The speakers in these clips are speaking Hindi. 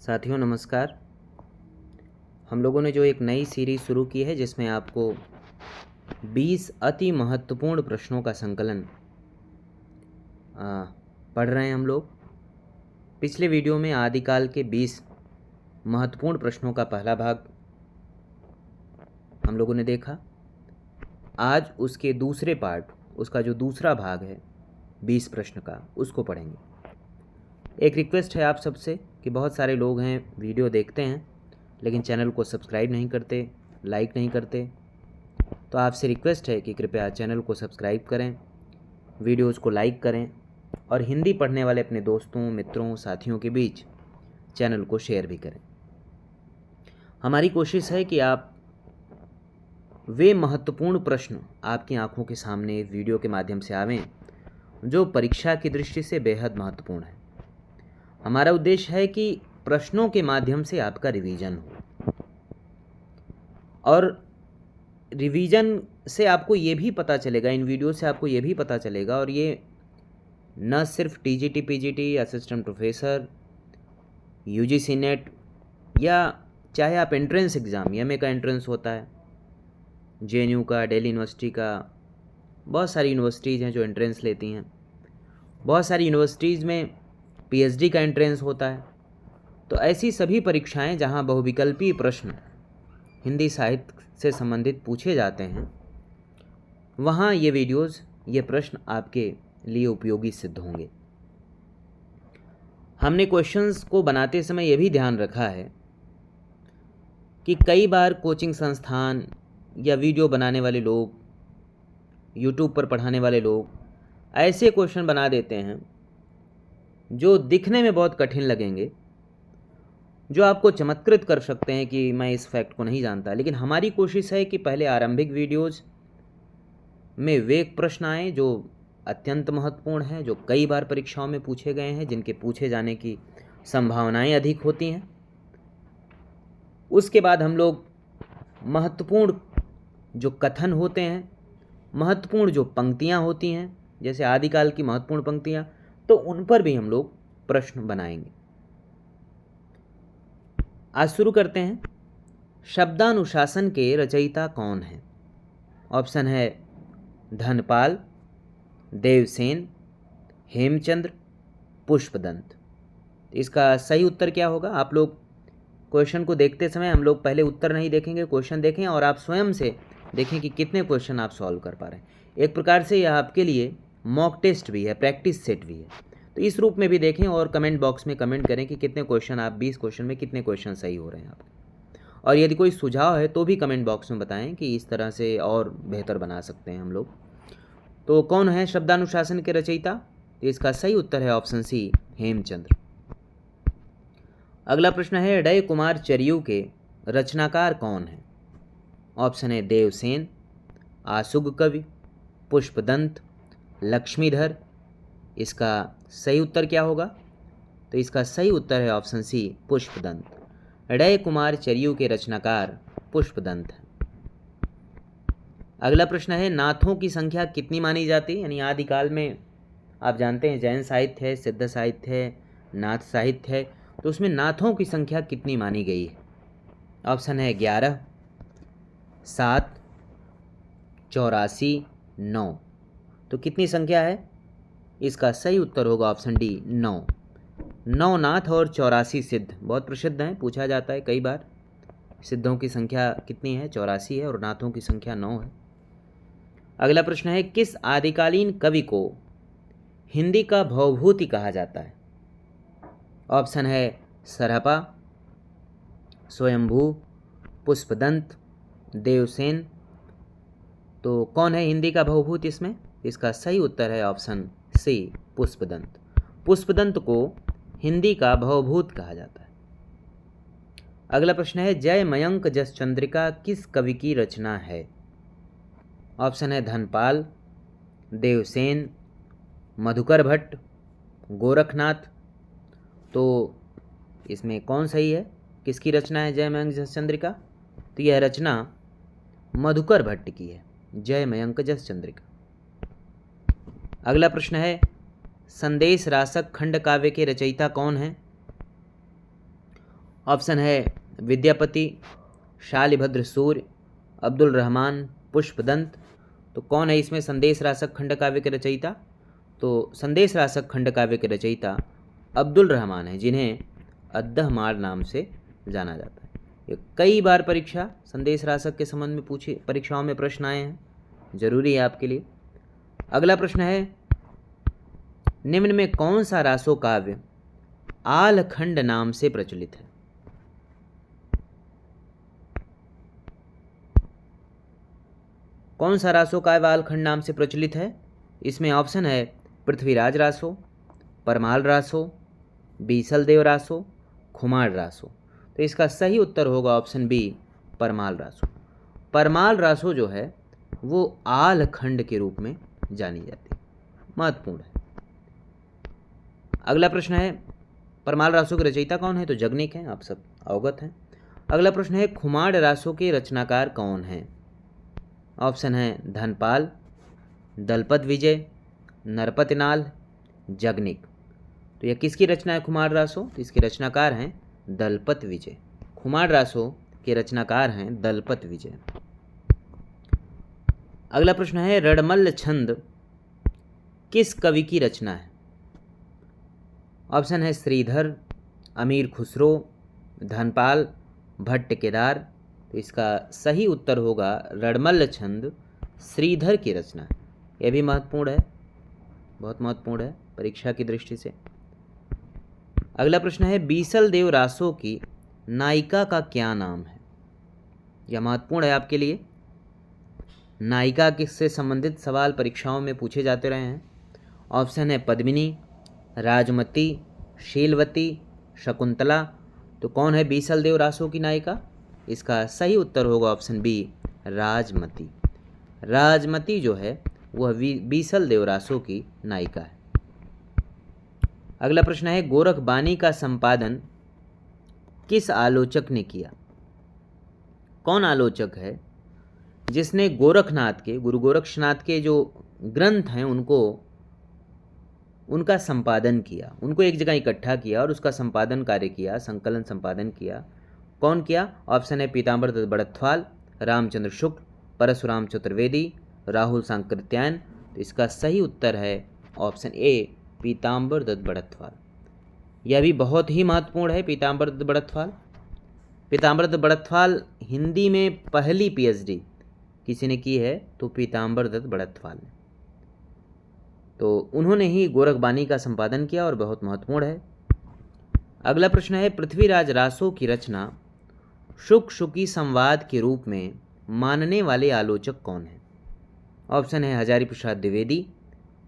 साथियों नमस्कार। हम लोगों ने जो एक नई सीरीज़ शुरू की है जिसमें आपको 20 अति महत्वपूर्ण प्रश्नों का संकलन पढ़ रहे हैं हम लोग। पिछले वीडियो में आदिकाल के 20 महत्वपूर्ण प्रश्नों का पहला भाग हम लोगों ने देखा। आज उसके दूसरे पार्ट, उसका जो दूसरा भाग है 20 प्रश्न का, उसको पढ़ेंगे। एक रिक्वेस्ट है आप सबसे कि बहुत सारे लोग हैं वीडियो देखते हैं लेकिन चैनल को सब्सक्राइब नहीं करते, लाइक नहीं करते। तो आपसे रिक्वेस्ट है कि कृपया चैनल को सब्सक्राइब करें, वीडियोज़ को लाइक करें और हिंदी पढ़ने वाले अपने दोस्तों, मित्रों, साथियों के बीच चैनल को शेयर भी करें। हमारी कोशिश है कि आप वे महत्वपूर्ण प्रश्न आपकी आंखों के सामने वीडियो के माध्यम से आवें जो परीक्षा की दृष्टि से बेहद महत्वपूर्ण है। हमारा उद्देश्य है कि प्रश्नों के माध्यम से आपका रिवीजन हो, और रिवीजन से आपको ये भी पता चलेगा, इन वीडियो से आपको ये भी पता चलेगा, और ये न सिर्फ TGT, PGT, assistant professor, UGC net, या चाहे आप एंट्रेंस एग्ज़ाम, एमए का एंट्रेंस होता है, जेएनयू का, दिल्ली यूनिवर्सिटी का, बहुत सारी यूनिवर्सिटीज़ हैं जो एंट्रेंस लेती हैं। बहुत सारी यूनिवर्सिटीज़ में पीएचडी का एंट्रेंस होता है। तो ऐसी सभी परीक्षाएं जहां बहुविकल्पीय प्रश्न हिंदी साहित्य से संबंधित पूछे जाते हैं, वहां ये वीडियोस, ये प्रश्न आपके लिए उपयोगी सिद्ध होंगे। हमने क्वेश्चंस को बनाते समय ये भी ध्यान रखा है कि कई बार कोचिंग संस्थान या वीडियो बनाने वाले लोग, यूट्यूब पर पढ़ाने वाले लोग ऐसे क्वेश्चन बना देते हैं जो दिखने में बहुत कठिन लगेंगे, जो आपको चमत्कृत कर सकते हैं कि मैं इस फैक्ट को नहीं जानता। लेकिन हमारी कोशिश है कि पहले आरंभिक वीडियोज़ में वे प्रश्न आए जो अत्यंत महत्वपूर्ण हैं, जो कई बार परीक्षाओं में पूछे गए हैं, जिनके पूछे जाने की संभावनाएं अधिक होती हैं। उसके बाद हम लोग महत्वपूर्ण जो कथन होते हैं, महत्वपूर्ण जो पंक्तियां होती हैं, जैसे आदिकाल की महत्वपूर्ण पंक्तियां, तो उन पर भी हम लोग प्रश्न बनाएंगे। आज शुरू करते हैं। शब्दानुशासन के रचयिता कौन हैं? ऑप्शन है धनपाल, देवसेन, हेमचंद्र, पुष्पदंत। इसका सही उत्तर क्या होगा? आप लोग क्वेश्चन को देखते समय, हम लोग पहले उत्तर नहीं देखेंगे, क्वेश्चन देखें और आप स्वयं से देखें कि कितने क्वेश्चन आप सॉल्व कर पा रहे हैं। एक प्रकार से यह आपके लिए मॉक टेस्ट भी है, प्रैक्टिस सेट भी है। तो इस रूप में भी देखें और कमेंट बॉक्स में कमेंट करें कि कितने क्वेश्चन आप 20 क्वेश्चन में कितने क्वेश्चन सही हो रहे हैं आपके। और यदि कोई सुझाव है तो भी कमेंट बॉक्स में बताएं कि इस तरह से और बेहतर बना सकते हैं हम लोग। तो कौन है शब्दानुशासन के रचयिता? तो इसका सही उत्तर है ऑप्शन सी, हेमचंद्र। अगला प्रश्न है, डय कुमार चरियू के रचनाकार कौन है? ऑप्शन है देवसेन, आसुग कवि, पुष्पदंत, लक्ष्मीधर। इसका सही उत्तर क्या होगा? तो इसका सही उत्तर है ऑप्शन सी, पुष्पदंत। डय कुमार चरियू के रचनाकार पुष्पदंत हैं। अगला प्रश्न है, नाथों की संख्या कितनी मानी जाती है? यानी आदिकाल में आप जानते हैं जैन साहित्य है, सिद्ध साहित्य है, नाथ साहित्य है, तो उसमें नाथों की संख्या कितनी मानी गई है? ऑप्शन है 11, 7, 84, 9। तो कितनी संख्या है? इसका सही उत्तर होगा ऑप्शन डी, 9। 9 नाथ और 84 सिद्ध बहुत प्रसिद्ध हैं, पूछा जाता है कई बार। सिद्धों की संख्या कितनी है? 84 है और नाथों की संख्या 9 है। अगला प्रश्न है, किस आदिकालीन कवि को हिंदी का भवभूति कहा जाता है? ऑप्शन है सरहपा, स्वयंभू, पुष्पदंत, देवसेन। तो कौन है हिंदी का भवभूति इसमें? इसका सही उत्तर है ऑप्शन सी, पुष्पदंत। पुष्पदंत को हिंदी का भवभूत कहा जाता है। अगला प्रश्न है, जय मयंक जस चंद्रिका किस कवि की रचना है? ऑप्शन है धनपाल, देवसेन, मधुकर भट्ट, गोरखनाथ। तो इसमें कौन सही है? किसकी रचना है जय मयंक जस चंद्रिका? तो यह रचना मधुकर भट्ट की है, जय मयंक जस चंद्रिका। अगला प्रश्न है, संदेश रासक खंड काव्य के रचयिता कौन है? ऑप्शन है विद्यापति, शालिभद्र सूर्य, अब्दुल रहमान, पुष्पदंत। तो कौन है इसमें संदेश रासक खंड काव्य के रचयिता? तो संदेश रासक खंड काव्य के रचयिता अब्दुल रहमान है, जिन्हें अद्दहमार नाम से जाना जाता है। ये कई बार परीक्षा संदेश रासक के संबंध में पूछे, परीक्षाओं में प्रश्न आए हैं, जरूरी है आपके लिए। अगला प्रश्न है, निम्न में कौन सा रासो काव्य आलखंड नाम से प्रचलित है? कौन सा रासो काव्य आलखंड नाम से प्रचलित है? इसमें ऑप्शन है पृथ्वीराज रासो, परमाल रासो, बीसल देव रासो, खुमार रासो। तो इसका सही उत्तर होगा ऑप्शन बी, परमाल रासो। परमाल रासो जो है वो आलखंड के रूप में जानी जाती है, महत्वपूर्ण है। अगला प्रश्न है, परमाल रासो के रचयिता कौन है? तो जगनिक हैं, आप सब अवगत हैं। अगला प्रश्न है, खुमार रासो के रचनाकार कौन हैं? ऑप्शन है धनपाल, दलपत विजय, नरपतिनाल, जगनिक। तो यह किसकी रचना है खुमार रासो? तो इसके रचनाकार हैं दलपत विजय। खुमार रासो के रचनाकार हैं दलपत विजय। अगला प्रश्न है, रणमल्ल छंद किस कवि की रचना है? ऑप्शन है श्रीधर, अमीर खुसरो, धनपाल, भट्ट केदार। तो इसका सही उत्तर होगा रणमल्ल छंद श्रीधर की रचना है। यह भी महत्वपूर्ण है, बहुत महत्वपूर्ण है परीक्षा की दृष्टि से। अगला प्रश्न है, बीसल देव रासो की नायिका का क्या नाम है? यह महत्वपूर्ण है आपके लिए। नायिका किससे संबंधित सवाल परीक्षाओं में पूछे जाते रहे हैं। ऑप्शन है पद्मिनी, राजमती, शीलवती, शकुंतला। तो कौन है बीसल देव रासो की नायिका? इसका सही उत्तर होगा ऑप्शन बी, राजमती। राजमती जो है वह बीसल देव रासो की नायिका है। अगला प्रश्न है, गोरख बानी का संपादन किस आलोचक ने किया? कौन आलोचक है जिसने गोरखनाथ के, गुरु गोरक्षनाथ के जो ग्रंथ हैं उनका संपादन किया, उनको एक जगह इकट्ठा किया और उसका संपादन कार्य किया, संकलन संपादन किया? कौन किया? ऑप्शन है पीताम्बर दत्त बड़त्वाल, रामचंद्र शुक्ल, परशुराम चतुर्वेदी, राहुल सांकृत्यायन। तो इसका सही उत्तर है ऑप्शन ए, पीताम्बर दत्त बड़त्वाल। यह भी बहुत ही महत्वपूर्ण है, पीताम्बर दत्त बड़त्वाल। पीताम्बर दत्त बड़त्वाल हिंदी में पहली पीएचडी किसी ने की है तो पीताम्बर दत्त बड़त्वाल ने। तो उन्होंने ही गोरख बानी का संपादन किया और बहुत महत्वपूर्ण है। अगला प्रश्न है, पृथ्वीराज रासो की रचना शुक शुकी संवाद के रूप में मानने वाले आलोचक कौन हैं? ऑप्शन है हजारी प्रसाद द्विवेदी,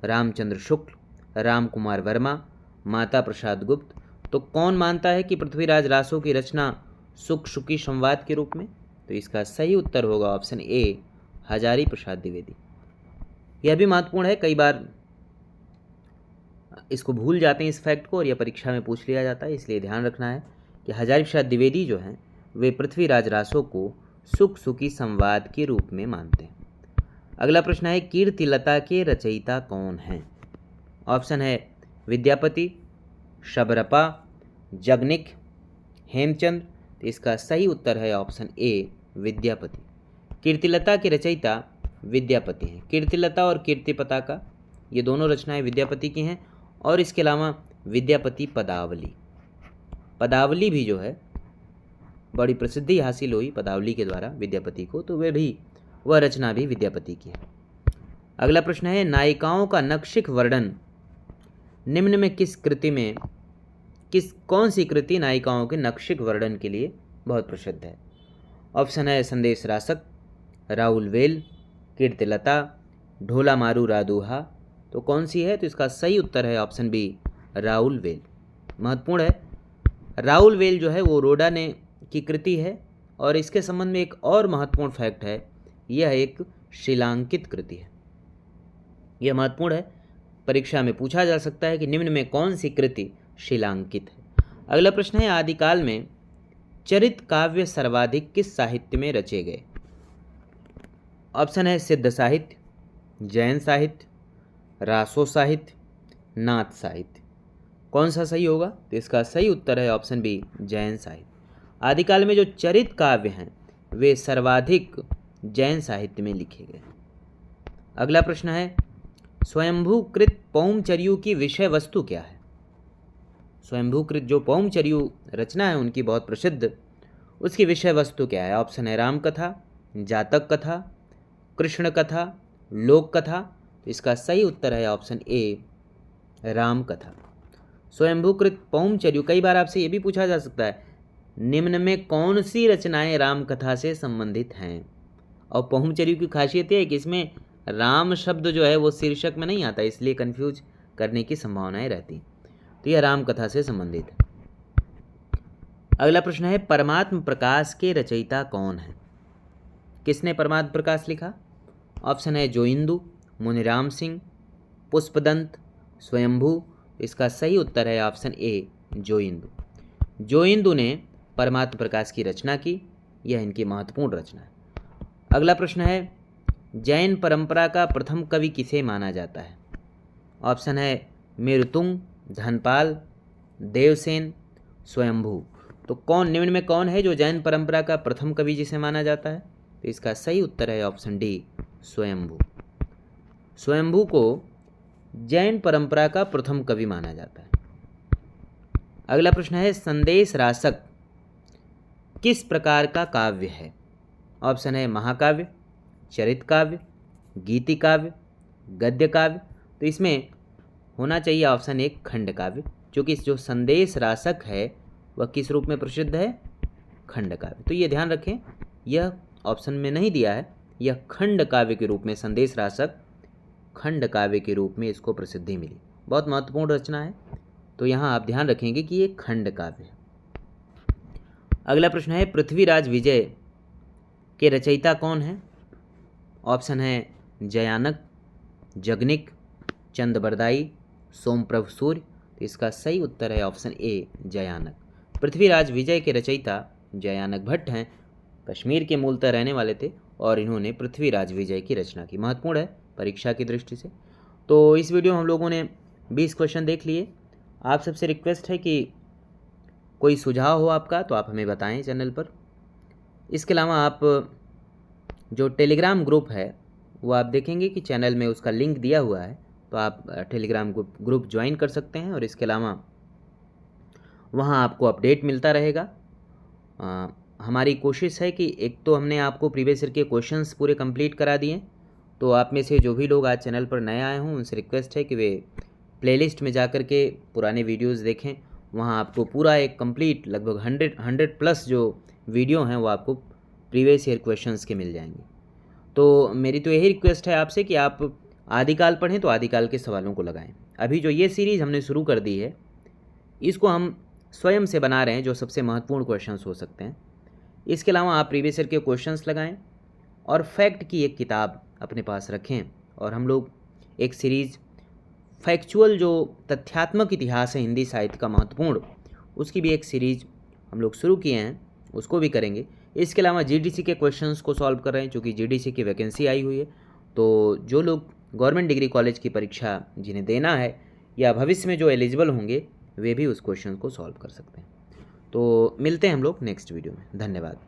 रामचंद्र शुक्ल, राम कुमार वर्मा, माता प्रसाद गुप्त। तो कौन मानता है कि पृथ्वीराज रासो की रचना शुक शुकी संवाद के रूप में? तो इसका सही उत्तर होगा ऑप्शन ए, हजारी प्रसाद द्विवेदी। यह भी महत्वपूर्ण है, कई बार इसको भूल जाते हैं इस फैक्ट को, और यह परीक्षा में पूछ लिया जाता है, इसलिए ध्यान रखना है कि हजारी प्रसाद द्विवेदी जो हैं वे पृथ्वीराज रासो को शुक शुकी संवाद के रूप में मानते हैं। अगला प्रश्न है, कीर्तिलता के रचयिता कौन हैं? ऑप्शन है विद्यापति, शबरपा, जगनिक, हेमचंद। तो इसका सही उत्तर है ऑप्शन ए, विद्यापति। कीर्तिलता के रचयिता विद्यापति हैं। कीर्तिलता और कीर्तिपता का ये दोनों रचनाएं विद्यापति की हैं, और इसके अलावा विद्यापति पदावली, पदावली भी जो है बड़ी प्रसिद्धि हासिल हुई पदावली के द्वारा विद्यापति को, तो वह रचना भी विद्यापति की है। अगला प्रश्न है, नायिकाओं का नक्षिक वर्णन निम्न में किस कृति में, कौन सी कृति नायिकाओं के नक्षिक वर्णन के लिए बहुत प्रसिद्ध है? ऑप्शन है संदेश रासक, राहुल वेल, कीर्तिलता, ढोला मारू रादुहा। तो कौन सी है? तो इसका सही उत्तर है ऑप्शन बी, राहुल वेल। महत्वपूर्ण है, राहुल वेल जो है वो रोडा ने की कृति है, और इसके संबंध में एक और महत्वपूर्ण फैक्ट है, यह एक शिलांकित कृति है। यह महत्वपूर्ण है, परीक्षा में पूछा जा सकता है कि निम्न में कौन सी कृति शिलांकित है। अगला प्रश्न है, आदिकाल में चरित काव्य सर्वाधिक किस साहित्य में रचे गए? ऑप्शन है सिद्ध साहित्य, जैन साहित्य, रासो साहित्य, नाथ साहित्य। कौन सा सही होगा? तो इसका सही उत्तर है ऑप्शन बी, जैन साहित्य। आदिकाल में जो चरित काव्य हैं वे सर्वाधिक जैन साहित्य में लिखे गए। अगला प्रश्न है, स्वयंभूकृत पौमचर्यु की विषय वस्तु क्या है? स्वयंभूकृत जो पौमचर्यु रचना है उनकी बहुत प्रसिद्ध, उसकी विषय वस्तु क्या है? ऑप्शन है राम कथा, जातक कथा, कृष्ण कथा, लोक कथा। तो इसका सही उत्तर है ऑप्शन ए, राम कथा। स्वयंभूकृत पौमचर्यु, कई बार आपसे ये भी पूछा जा सकता है निम्न में कौन सी रचनाएं राम कथा से संबंधित हैं? और पौमचर्यु की खासियत है कि इसमें राम शब्द जो है वो शीर्षक में नहीं आता, इसलिए कंफ्यूज करने की संभावनाएं रहती। तो यह राम कथा से संबंधित है। अगला प्रश्न है, परमात्म प्रकाश के रचयिता कौन है? किसने परमात्म प्रकाश लिखा? ऑप्शन है जोइंदु, मुनिराम सिंह, पुष्पदंत, स्वयंभू। इसका सही उत्तर है ऑप्शन ए, जोइंदु। जोइंदु ने परमात्म प्रकाश की रचना की, यह इनकी महत्वपूर्ण रचना है। अगला प्रश्न है, जैन परंपरा का प्रथम कवि किसे माना जाता है? ऑप्शन है मेरुतुंग, धनपाल, देवसेन, स्वयंभू। तो कौन निम्न में कौन है जो जैन परंपरा का प्रथम कवि जिसे माना जाता है? तो इसका सही उत्तर है ऑप्शन डी, स्वयंभू। स्वयंभू को जैन परंपरा का प्रथम कवि माना जाता है। अगला प्रश्न है, संदेश रासक किस प्रकार का काव्य है? ऑप्शन है महाकाव्य, चरित काव्य, गीति काव्य, गद्य काव्य। तो इसमें होना चाहिए ऑप्शन एक, खंड काव्य, क्योंकि जो संदेश रासक है वह किस रूप में प्रसिद्ध है? खंड काव्य। तो ये ध्यान रखें, यह ऑप्शन में नहीं दिया है, यह खंड काव्य के रूप में, संदेश रासक खंड काव्य के रूप में इसको प्रसिद्धि मिली। बहुत महत्वपूर्ण रचना है, तो यहाँ आप ध्यान रखेंगे कि ये खंड काव्य है। अगला प्रश्न है, पृथ्वीराज विजय के रचयिता कौन है? ऑप्शन है जयानक, जगनिक, चंदबरदाई, सोमप्रभ सूर्य। तो इसका सही उत्तर है ऑप्शन ए, जयानक। पृथ्वीराज विजय के रचयिता जयानक भट्ट हैं, कश्मीर के मूलतः रहने वाले थे और इन्होंने पृथ्वीराज विजय की रचना की। महत्वपूर्ण है परीक्षा की दृष्टि से। तो इस वीडियो में हम लोगों ने 20 क्वेश्चन देख लिए। आप सबसे रिक्वेस्ट है कि कोई सुझाव हो आपका तो आप हमें बताएं चैनल पर। इसके अलावा आप जो टेलीग्राम ग्रुप है वो आप देखेंगे कि चैनल में उसका लिंक दिया हुआ है, तो आप टेलीग्राम ग्रुप ज्वाइन कर सकते हैं और इसके अलावा वहाँ आपको अपडेट मिलता रहेगा। हमारी कोशिश है कि एक तो हमने आपको प्रीवियस ईयर के क्वेश्चंस पूरे कंप्लीट करा दिए, तो आप में से जो भी लोग आज चैनल पर नए आए हों उनसे रिक्वेस्ट है कि वे प्लेलिस्ट में जा कर के पुराने वीडियोस देखें। वहाँ आपको पूरा एक कंप्लीट लगभग 100 प्लस जो वीडियो हैं वो आपको प्रीवियस ईयर क्वेश्चंस के मिल जाएंगे। तो मेरी तो यही रिक्वेस्ट है आपसे कि आप आदिकाल पढ़ें तो आदिकाल के सवालों को लगाएं। अभी जो ये सीरीज़ हमने शुरू कर दी है इसको हम स्वयं से बना रहे हैं, जो सबसे महत्वपूर्ण क्वेश्चंस हो सकते हैं। इसके अलावा आप प्रीवियस ईयर के क्वेश्चंस लगाएं और फैक्ट की एक किताब अपने पास रखें, और हम लोग एक सीरीज़ फैक्चुअल जो तथ्यात्मक इतिहास है हिंदी साहित्य का महत्वपूर्ण, उसकी भी एक सीरीज़ हम लोग शुरू किए हैं, उसको भी करेंगे। इसके अलावा जीडीसी के क्वेश्चंस को सॉल्व कर रहे हैं, क्योंकि जीडीसी की वैकेंसी आई हुई है। तो जो लोग गवर्नमेंट डिग्री कॉलेज की परीक्षा जिन्हें देना है या भविष्य में जो एलिजिबल होंगे वे भी उस क्वेश्चन को सॉल्व कर सकते हैं। तो मिलते हैं हम लोग नेक्स्ट वीडियो में। धन्यवाद।